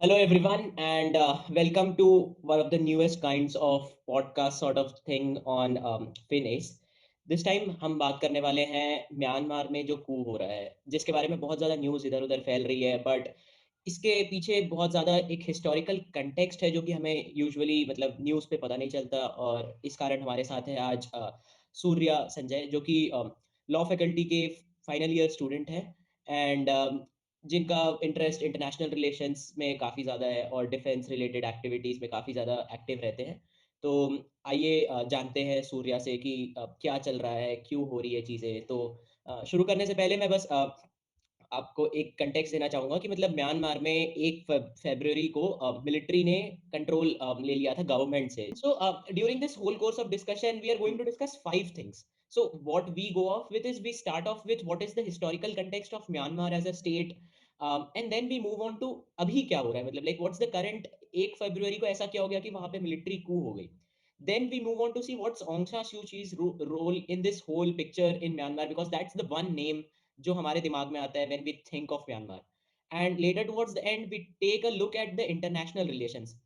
Hello, everyone, and welcome to one of the newest kinds of podcast sort of thing on Finace. This time हम बात करने वाले हैं Myanmar में जो कू हो रहा है, जिसके बारे में बहुत ज़्यादा न्यूज़ इधर-उधर फैल रही है, बट इसके पीछे बहुत ज़्यादा एक हिस्टोरिकल कंटेक्स्ट है जो कि हमें यूजुअली मतलब न्यूज़ पे पता नहीं चलता और इस कारण हमारे साथ है आज सूर्या संजय जो कि लॉ फैकल्टी के फाइनल ईयर स्टूडेंट हैं एंड जिनका इंटरेस्ट इंटरनेशनल रिलेशंस में काफ़ी ज़्यादा है और डिफेंस रिलेटेड एक्टिविटीज़ में काफ़ी ज़्यादा एक्टिव रहते हैं। तो आइए जानते हैं सूर्या से कि क्या चल रहा है, क्यों हो रही है चीज़ें? तो शुरू करने से पहले मैं बस आपको एक कॉन्टेक्स्ट देना चाहूँगा कि मतलब म्यांमार में 1 फ़रवरी को मिलिट्री ने कंट्रोल ले लिया था गवर्नमेंट से। So during this whole course of discussion we are going to discuss 5 things. So what we go off with is we start off with what is the historical context of Myanmar as a state, and then we move on to अभी क्या हो रहा है मतलब like what's the current 1 फरवरी को ऐसा क्या हो गया कि वहाँ पे मिलिट्री कू हो गई. Then we move on to see what's Aung San Suu Kyi's role in this whole picture in Myanmar because that's the one name जो हमारे दिमाग में आता है when we think of Myanmar. And later towards the end, we take a look at the international relations.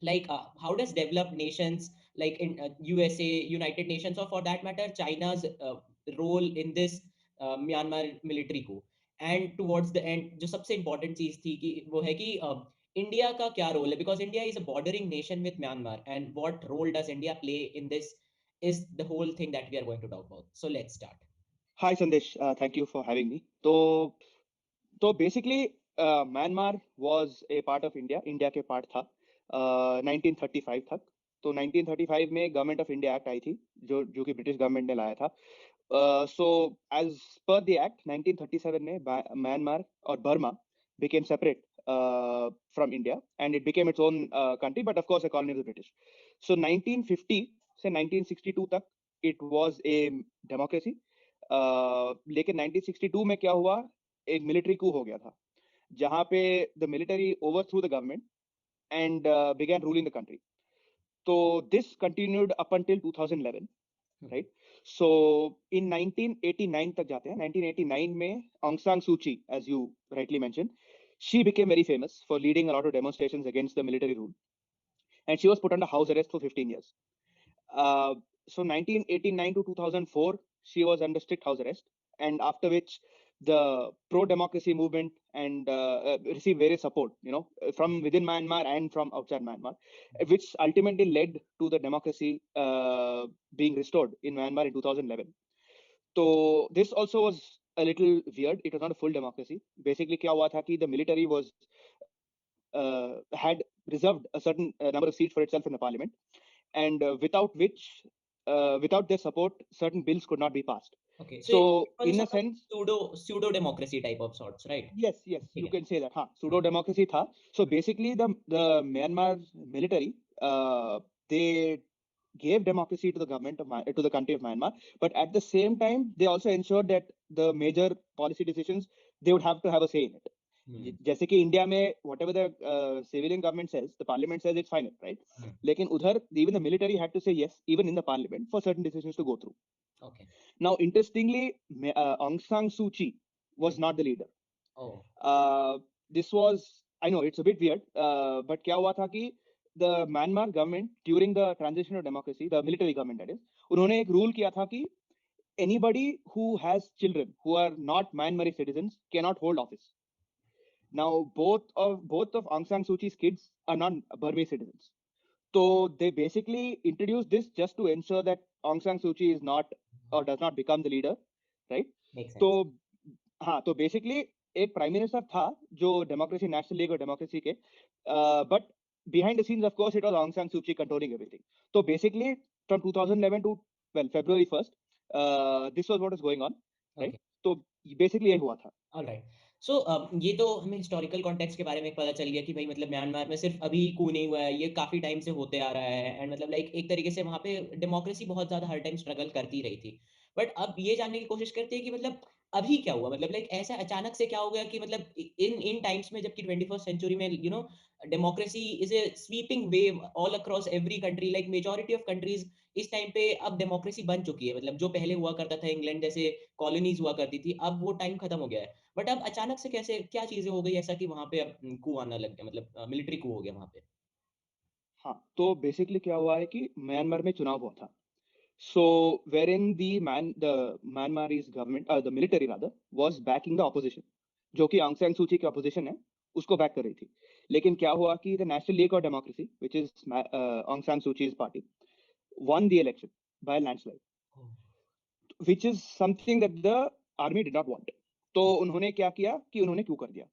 Like how does developed nations like in USA, United Nations, or for that matter, China's role in this Myanmar military coup. And towards the end, जो सबसे important चीज थी कि वो है कि India का क्या रोल है because India is a bordering nation with Myanmar and what role does India play in this is the whole thing that we are going to talk about. So let's start. Hi Sandesh, thank you for having me. तो basically Myanmar was a part of India, India के part था 1935 तक। तो 1935 में government of India act आई थी जो जो कि ब्रिटिश गवर्नमेंट ने लाया था। So as per the act 1937 में म्यांमार और Burma became separate from India and it became its own country, but of course a colony of the British. So 1950 से 1962 तक it was a democracy. लेकिन 1962 में क्या हुआ, एक मिलिट्री कू हो गया था जहां पे the military overthrew the government and began ruling the country. तो this continued up until 2011, right. So in 1989 तक जाते हैं. 1989 में Aung San Suu Kyi, as you rightly mention, she became very famous for leading a lot of demonstrations against the military rule, and she was put under house arrest for 15 years. uh, so 1989 to 2004 she was under strict house arrest, and after which the pro-democracy movement and received various support, from within Myanmar and from outside Myanmar, which ultimately led to the democracy being restored in Myanmar in 2011. So this also was a little weird. It was not a full democracy. Basically kya hua tha ki the military was had reserved a certain number of seats for itself in the parliament, and without their support, certain bills could not be passed. Okay, so it So, was a in a sort of sense, pseudo democracy type of sorts, right? yes, ठीक you है. can say that. हाँ, pseudo democracy था. So basically, the Myanmar military, they gave democracy to the government of to the country of Myanmar, but at the same time, they also ensured that the major policy decisions they would have to have a say in it. जैसे कि India में whatever the civilian government says, the parliament says it's final, right? लेकिन उधर even the military had to say yes, even in the parliament, for certain decisions to go through. Okay. Now, interestingly, Aung San Suu Kyi was not the leader. Oh. This was, I know it's a bit weird, but क्या हुआ था कि the Myanmar government during the transition of democracy, the military government that is, उन्होंने एक rule किया था कि anybody who has children who are not Myanmari citizens cannot hold office. Now, both of Aung San Suu Kyi's kids are not Burmese citizens. So they basically introduced this just to ensure that Aung San Suu Kyi is not or does not become the leader, right? Makes sense. तो हाँ, तो basically एक prime minister था जो democracy, national league और democracy के, but behind the scenes of course it was Aung San Suu Kyi controlling everything. तो basically from 2011 to February 1st, this was what is going on, right. Okay. तो basically ये हुआ था. Alright. सो ये तो हमें हिस्टोरिकल कॉन्टेक्स्ट के बारे में पता चल गया कि भाई मतलब म्यांमार में सिर्फ अभी कू नहीं हुआ है, ये काफ़ी टाइम से होते आ रहा है एंड मतलब लाइक एक तरीके से वहाँ पे डेमोक्रेसी बहुत ज़्यादा हर टाइम स्ट्रगल करती रही थी. बट अब ये जानने की कोशिश करते हैं कि मतलब अभी क्या हुआ? मतलब लाइक ऐसा अचानक से क्या हो गया कि मतलब इन इन टाइम्स में जबकि 21st सेंचुरी में democracy is a sweeping wave all across every country like majority of countries इस टाइम पे अब डेमोक्रेसी बन चुकी है. मतलब जो पहले हुआ करता था इंग्लैंड जैसे कॉलोनीज़ हुआ करती थी, अब वो टाइम खत्म हो गया है. बट अब अचानक से कैसे क्या चीज़ें हो गई ऐसा कि वहाँ पे अब कू आना लग गया मतलब मिलिट्री कू हो गया वहाँ पे? हाँ, तो बेसिकली क्या हुआ है कि म्यांमार में चुनाव हुआ था। So, wherein the Myanmarese government, the military rather, was backing the opposition, जो कि आंग सान सू की opposition है, उसको back कर रही थी। लेकिन क्या हुआ कि the National League for Democracy, which is Aung San Suu Kyi's party, won the election by a landslide, oh! which is something that the army did not want. तो उन्होंने क्या किया कि उन्होंने क्यों कर दिया।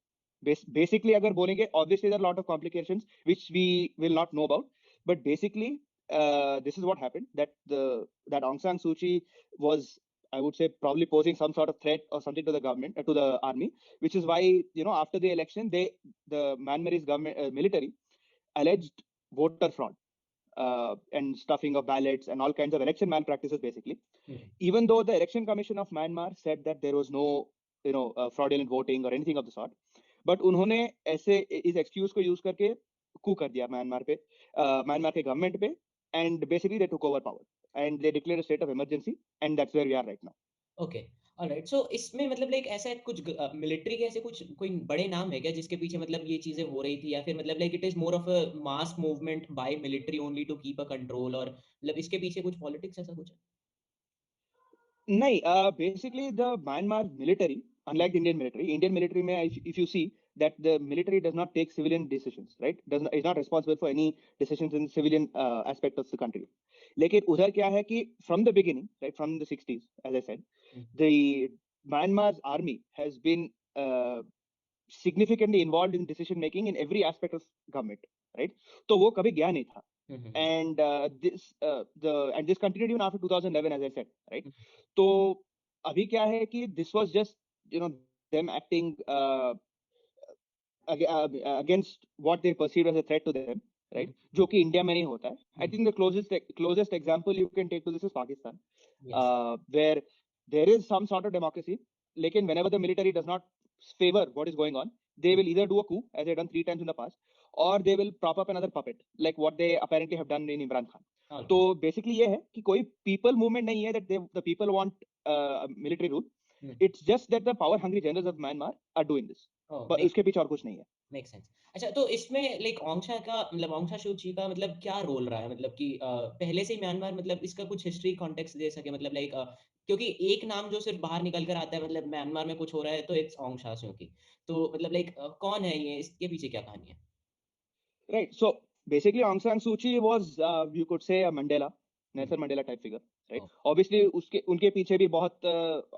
बेसिकली अगर बोलेंगे obviously there are a lot of complications which we will not know about, but basically this is what happened that Aung San Suu Kyi was, I would say, probably posing some sort of threat or something to the government, to the army, which is why, after the election, the Myanmarese government, military, alleged voter fraud, and stuffing of ballots and all kinds of election malpractices, basically. Hmm, Even though the Election Commission of Myanmar said that there was no, fraudulent voting or anything of the sort, but उन्होंने ऐसे इस excuse को use करके coup कर दिया Myanmar के government पे, and basically they took over power and they declared a state of emergency, and that's where we are right now. Okay, alright. So इसमें मतलब लाइक ऐसा कुछ मिलिट्री के ऐसे कुछ कोई बड़े नाम है क्या जिसके पीछे मतलब ये चीज़ें हो रही थी या फिर मतलब like it is more of a mass movement by military only to keep a control और मतलब इसके पीछे कुछ पॉलिटिक्स ऐसा कुछ है? नहीं, basically the Myanmar military, unlike the Indian military में if you see that the military does not take civilian decisions, right? Is not responsible for any decisions in civilian aspect of the country. लेकिन उधर क्या है कि from the beginning, right, from the 60s, as I said, hmm, the Myanmar's army has been significantly involved in decision making in every aspect of government, right? तो वो कभी गया नहीं था। हुँ, हुँ, हुँ, And this continued even after 2011, as I said, right? हुँ, तो अभी क्या है कि this was just, them acting against what they perceived as a threat to them, hmm, right? जो कि इंडिया में नहीं होता है। I hmm, think the closest example you can take to this is Pakistan, yes, where there is some sort of democracy, लेकिन whenever the military does not favor what is going on, they hmm, will either do a coup, as they've done 3 times in the past, or they will prop up another puppet, like what they apparently have done in Imran Khan. तो alright, basically ये है कि कोई people movement नहीं है that the people want military rule. Hmm, It's just that the power hungry generals of Myanmar are doing this. Oh, But उसके पीछे और कुछ नहीं है। Make sense. अच्छा तो इसमें लाइक आंग सान सू की का मतलब क्या रोल रहा है? मतलब कि पहले से ही म्यांमार मतलब इसका कुछ हिस्ट्री कॉन्टेक्स्ट दे सके मतलब लाइक क्योंकि एक नाम जो सिर्फ़ बाहर निकल कर आता है मतलब म्यांमार में कुछ हो रहा है तो इट्स आंग सान सू की। तो मतलब लाइक कौन है ये? इसके पीछे क्या कहानी है? Right. So basically, Aung San Suu Kyi was, you could say, a Mandela, hmm, Nelson Mandela type figure, right? Oh, Obviously, उसके उनके पीछे भी बहुत,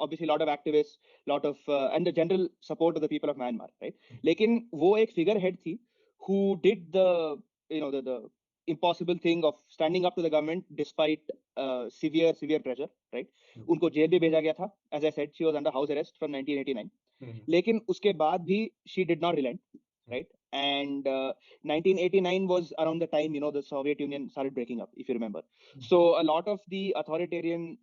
obviously, lot of activists, lot of, and the general support of the people of Myanmar, right? हुँ, लेकिन वो एक figure head थी who did the impossible thing of standing up to the government despite severe pressure, right? हुँ, उनको jail भी भेजा गया था. As I said, she was under house arrest from 1989. हुँ, हुँ, लेकिन उसके बाद भी she did not relent, hmm, right? And 1989 was around the time, the Soviet Union started breaking up, if you remember. Hmm, So a lot of the authoritarian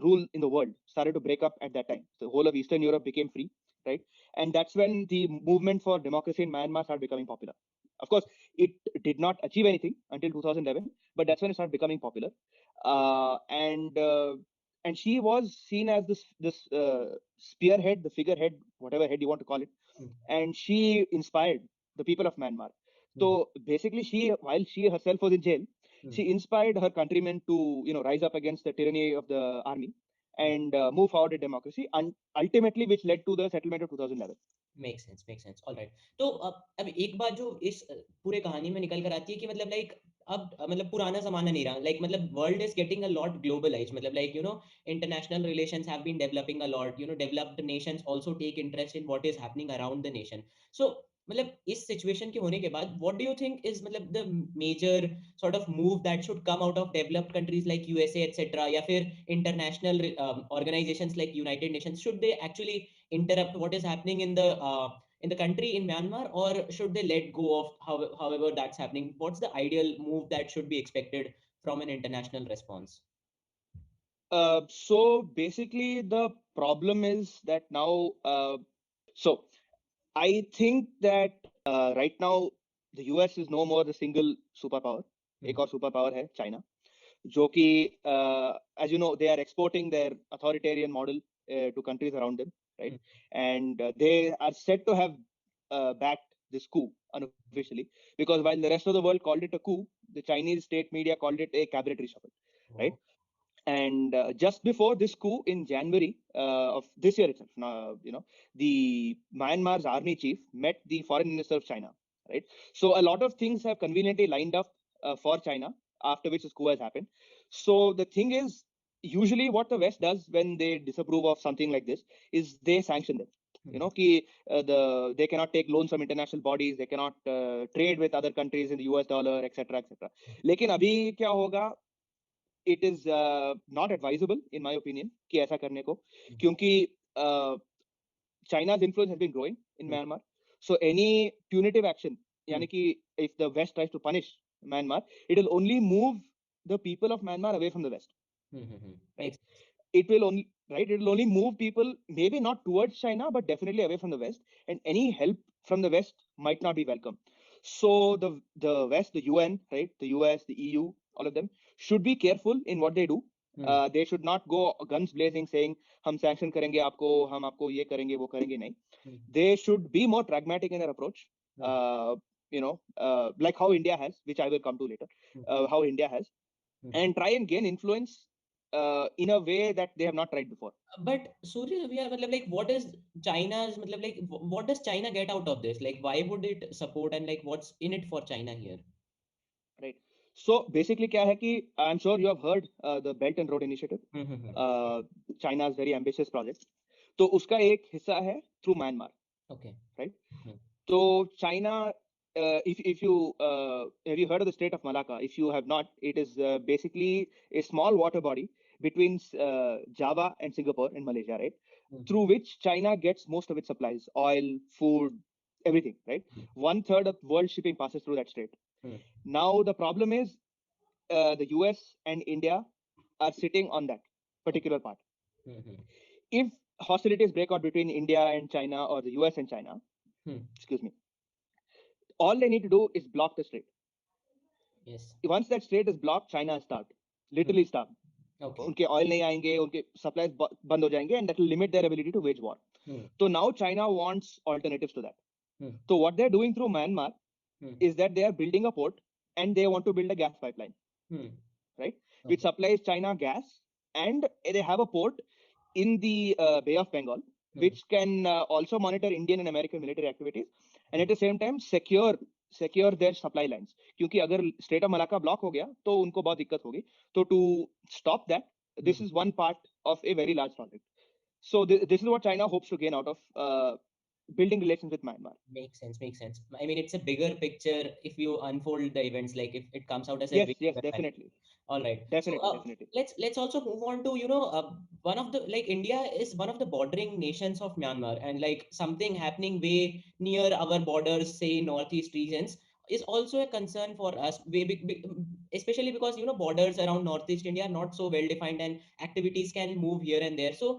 rule in the world started to break up at that time. The whole of Eastern Europe became free, right? And that's when the movement for democracy in Myanmar started becoming popular. Of course, it did not achieve anything until 2011, but that's when it started becoming popular. Uh, and uh, and she was seen as this spearhead, the figurehead, whatever head you want to call it, hmm, and she inspired the people of Myanmar. Hmm, So basically, while she herself was in jail, hmm, she inspired her countrymen to, rise up against the tyranny of the army hmm. and move forward in democracy, and ultimately, which led to the settlement of 2011. Make sense, alright. तो अब एक बात जो इस पूरे कहानी में निकल कर आती है कि मतलब लाइक अब मतलब पुराना ज़माना नहीं रहा। लाइक मतलब world is getting a lot globalized मतलब like international relations have been developing a lot, developed nations also take interest in what is happening around the nation. So मतलब इस सिचुएशन के होने के बाद what do you think is मतलब the major sort of move that should come out of developed countries like USA etcetera या फिर international organizations like United Nations should they actually interrupt what is happening in the country in Myanmar, or should they let go of however that's happening? What's the ideal move that should be expected from an international response? So basically, the problem is that now, so I think that right now the US is no more the single superpower. Hmm, एक और super power है China, जो कि, as you know, they are exporting their authoritarian model to countries around them, right? Hmm. And they are said to have backed this coup unofficially, because while the rest of the world called it a coup, the Chinese state media called it a cabinet reshuffle, right? Oh. And just before this coup in January of this year itself, the Myanmar's army chief met the foreign minister of China, right? So a lot of things have conveniently lined up for China, after which this coup has happened. So the thing is, usually what the West does when they disapprove of something like this is they sanction them. Hmm. They cannot take loans from international bodies, they cannot trade with other countries in the US dollar, etc., etc. लेकिन अभी क्या होगा, it is not advisable in my opinion कि ऐसा करने को, Hmm. क्योंकि China's influence has been growing in Hmm. Myanmar. So any punitive action, Hmm. yani ki if the West tries to punish Myanmar, it will only move the people of Myanmar away from the West, Hmm. Hmm. right? Makes sense. It will only move people maybe not towards China, but definitely away from the West. And any help from the West might not be welcome. So the West, the UN, right, the US, the EU, all of them should be careful in what they do. Hmm. They should not go guns blazing saying हम sanction करेंगे आपको, हम आपको ये करेंगे वो करेंगे नहीं. Hmm. They should be more pragmatic in their approach. Hmm. Like how India has, which I will come to later, Hmm. how India has, Hmm. and try and gain influence in a way that they have not tried before. But Surya, we are मतलब like what is China's मतलब like what does China get out of this? Like why would it support and like what's in it for China here? Right. So basically, क्या है कि I'm sure you have heard the Belt and Road Initiative, Hmm. Hmm. uh, China's very ambitious project. तो उसका एक हिस्सा है through Myanmar, Okay. right? Hmm. So China, if you have you heard of the Strait of Malacca? If you have not, it is basically a small water body between Java and Singapore and Malaysia, right? Hmm. Through which China gets most of its supplies, oil, food, everything, right? Hmm. 1/3 of world shipping passes through that strait. Hmm. Now the problem is the US and India are sitting on that Okay. particular part. Hmm. Hmm. If hostilities break out between India and China or the US and China, Hmm. excuse me, all they need to do is block the strait. Yes. Once that strait is blocked, China is starved, Hmm. literally starved. Okay. उनके oil नहीं आएंगे, उनके supplies बंद हो जाएंगे, and that will limit their ability to wage war. Hmm. So now China wants alternatives to that. Hmm. So what they're doing through Myanmar Hmm. is that they are building a port and they want to build a gas pipeline, Hmm. right? Which Okay. supplies China gas, and they have a port in the Bay of Bengal, Hmm. which can also monitor Indian and American military activities, and at the same time secure their supply lines. क्योंकि अगर Strait of Malacca block हो गया तो उनको बहुत दिक्कत होगी. So to stop that, Hmm. this is one part of a very large project. So this is what China hopes to gain out of building relations with Myanmar. Makes sense. Makes sense. I mean, it's a bigger picture if you unfold the events. Like if it comes out as a Yes, big yes, event. definitely, All right. So definitely. let's also move on to one of the like India is one of the bordering nations of Myanmar, and like something happening way near our borders, say northeast regions, is also a concern for us. Especially because borders around northeast India are not so well defined, and activities can move here and there. So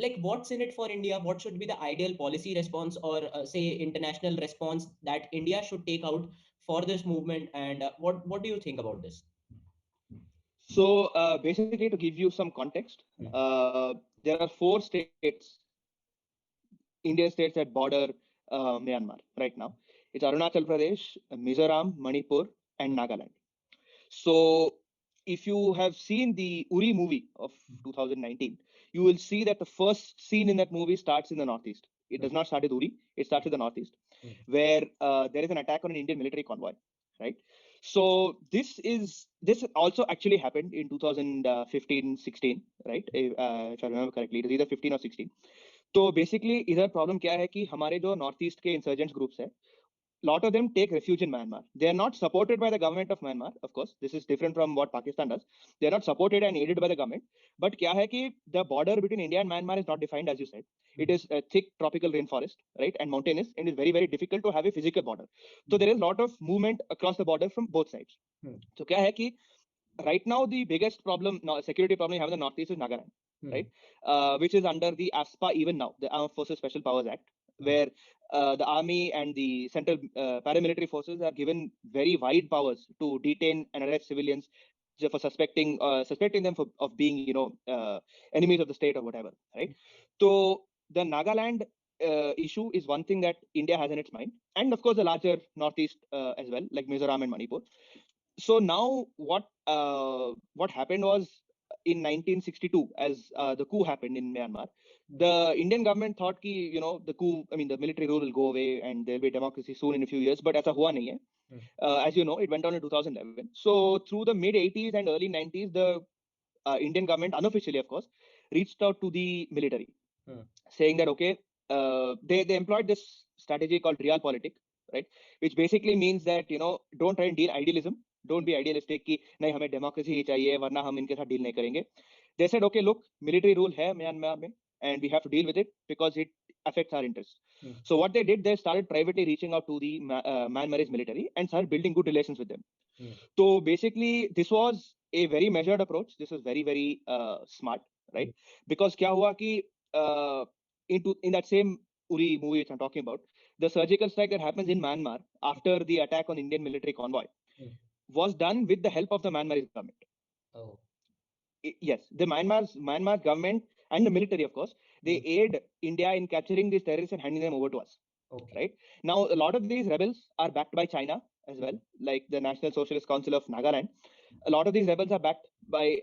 like what's in it for India? What should be the ideal policy response or say international response that India should take out for this movement? And what do you think about this? So basically, to give you some context, Hmm. there are 4 states, Indian states that border Myanmar right now. It's Arunachal Pradesh, Mizoram, Manipur, and Nagaland. So if you have seen the Uri movie of 2019, you will see that the first scene in that movie starts in the Northeast. It Hmm. does not start with Uri, it starts with the Northeast, Hmm. where there is an attack on an Indian military convoy, right? So this also actually happened in 2015-16, right? If I remember correctly, it is either 15 or 16. तो basically इधर problem क्या है कि हमारे जो north east के insurgents groups है, lot of them take refuge in Myanmar. They are not supported by the government of Myanmar, of course. This is different from what Pakistan does. They are not supported and aided by the government. But क्या है कि the border between India and Myanmar is not defined, as you said. It is a thick tropical rainforest, right, and mountainous, and it's very, very difficult to have a physical border. So there is a lot of movement across the border from both sides. Hmm. So क्या है कि right now the biggest problem, security problem you have in the northeast is Nagaland, Hmm. right, which is under the ASPA even now, the Armed Forces Special Powers Act, Okay. where the army and the central paramilitary forces are given very wide powers to detain and arrest civilians for suspecting them of being enemies of the state or whatever, right? So the Nagaland issue is one thing that India has in its mind, and of course the larger Northeast as well, like Mizoram and Manipur. So now what happened was in 1962, as the coup happened in Myanmar, the Indian government thought ki, the coup, I mean, the military rule will go away and there'll be democracy soon in a few years, but aisa hua nahi hai. As you know, it went on in 2011. So through the mid 80s and early 90s, the Indian government, unofficially of course, reached out to the military, saying that okay, they employed this strategy called realpolitik, right? Which basically means that don't try and deal idealism, don't be idealistic कि नहीं हमें democracy ही चाहिए वरना हम इनके साथ deal नहीं करेंगे. They said okay, look, military rule है Myanmar में and we have to deal with it because it affects our interests. So what they did, they started privately reaching out to the Myanmarese military and started building good relations with them. So basically, this was a very measured approach. This was very, very smart, right? Because kya hua ki, in that same Uri movie which I'm talking about, the surgical strike that happens in Myanmar after the attack on Indian military convoy was done with the help of the Myanmarese government. Oh. Yes, the Myanmar government and the military, of course, they aid India in capturing these terrorists and handing them over to us. Okay. Right now, a lot of these rebels are backed by China as well, like the National Socialist Council of Nagaland. A lot of these rebels are backed by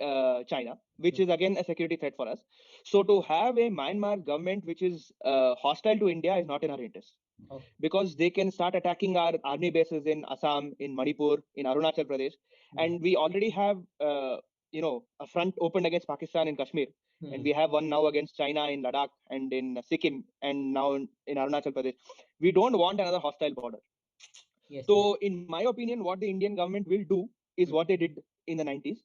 China, which is again a security threat for us. So to have a Myanmar government which is hostile to India is not in our interest. Oh. Because they can start attacking our army bases in Assam, in Manipur, in Arunachal Pradesh, and we already have a front opened against Pakistan in Kashmir, and we have one now against China in Ladakh and in Sikkim, and now in Arunachal Pradesh. We don't want another hostile border. Yes. So, in my opinion, what the Indian government will do is what they did in the 90s,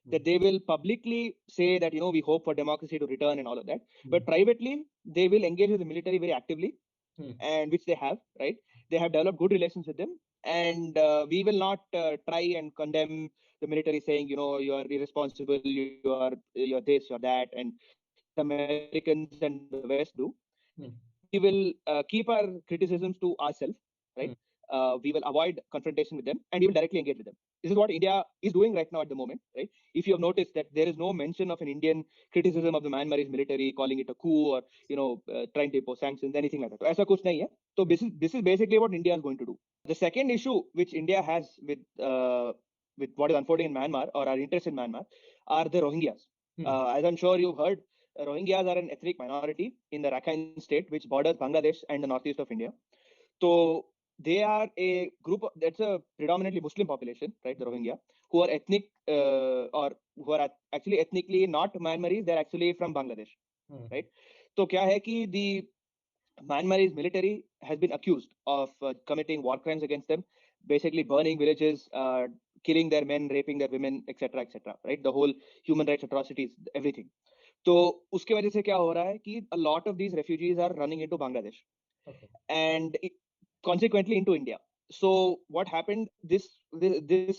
that they will publicly say that we hope for democracy to return and all of that, but privately they will engage with the military very actively, and which they have, right? They have developed good relations with them, and we will not try and condemn the military saying you are irresponsible, you're this, you're that, and like the Americans and the West do. We will keep our criticisms to ourselves, right? We will avoid confrontation with them, and we will directly engage with them. This is what India is doing right now at the moment, right? If you have noticed that there is no mention of an Indian criticism of the Myanmarese military, calling it a coup or trying to impose sanctions, anything like that. So, ऐसा कुछ नहीं है. So this is basically what India is going to do. The second issue which India has with what is unfolding in Myanmar or our interest in Myanmar are the Rohingyas. As I'm sure you've heard, Rohingyas are an ethnic minority in the Rakhine state, which borders Bangladesh and the northeast of India. So they are a group that's a predominantly Muslim population, right? The Rohingya, who are ethnic or who are actually ethnically not Myanmaris, they're actually from Bangladesh, right? So kya hai ki the Myanmarese military has been accused of committing war crimes against them, basically burning villages, killing their men, raping their women, etc., etc. Right? The whole human rights atrocities, everything. तो उसके वजह से क्या हो रहा है कि a lot of these refugees are running into Bangladesh, and consequently into India. So what happened? This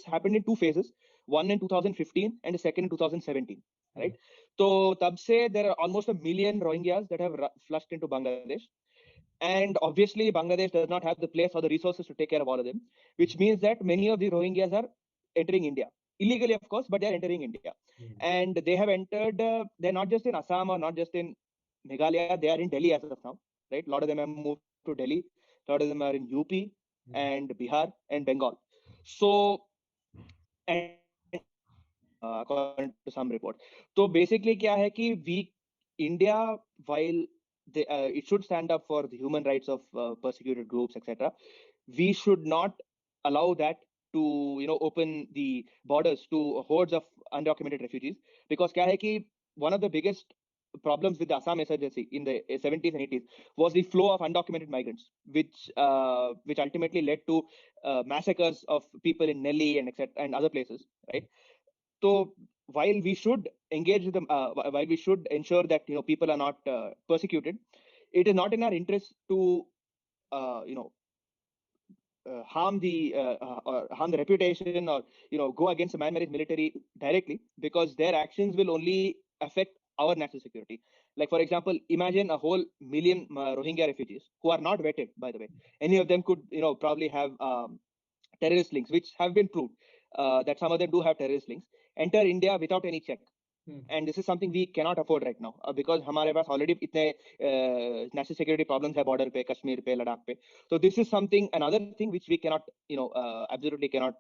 happened in two phases. One in 2015 and the second in 2017. Right. So tab se there are almost 1 million Rohingyas that have flushed into Bangladesh. And obviously, Bangladesh does not have the place or the resources to take care of all of them, which means that many of the Rohingyas are entering India. Illegally, of course, but they're entering India. And they have entered, they're not just in Assam or not just in Meghalaya, they are in Delhi as of now, right? A lot of them have moved to Delhi, a lot of them are in UP and Bihar and Bengal. So, and according to some reports. So basically, kya hai ki India, while it should stand up for the human rights of persecuted groups, etc., we should not allow that to open the borders to hordes of undocumented refugees, because kya hai ki one of the biggest problems with the Assam insurgency in the 70s and 80s was the flow of undocumented migrants, which ultimately led to massacres of people in Nelly and etc. and other places, right? So while we should engage with them, while we should ensure that people are not persecuted, it is not in our interest to harm the reputation or go against the Myanmarese military directly, because their actions will only affect our national security. Like for example, imagine a whole million Rohingya refugees who are not vetted, by the way. Any of them could probably have terrorist links, which have been proved that some of them do have terrorist links, enter India without any check, Hmm. and this is something we cannot afford right now because हमारे पास already इतने national security problems है border पे, कश्मीर पे, लद्दाख पे. So this is something, another thing which we cannot, absolutely cannot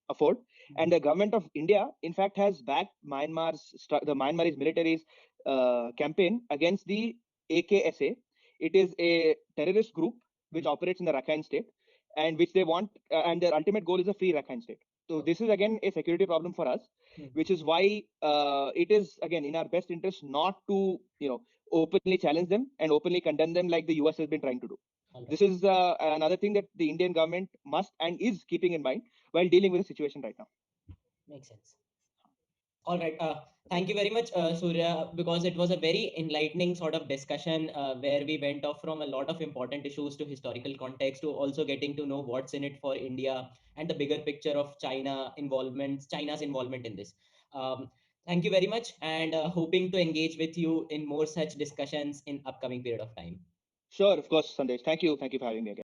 afford. And the government of India, in fact, has backed the Myanmar's military's campaign against the AKSA. It is a terrorist group which operates in the Rakhine state, and which they want, and their ultimate goal is a free Rakhine state. So this is again a security problem for us, which is why it is again in our best interest not to, openly challenge them and openly condemn them like the US has been trying to do. All This right. is another thing that the Indian government must and is keeping in mind while dealing with the situation right now. Makes sense. All right. Thank you very much, Surya, because it was a very enlightening sort of discussion where we went off from a lot of important issues to historical context to also getting to know what's in it for India and the bigger picture of China's involvement in this. Um, Thank you very much, and hoping to engage with you in more such discussions in upcoming period of time. Sure, of course, Sandesh. Thank you. Thank you for having me again.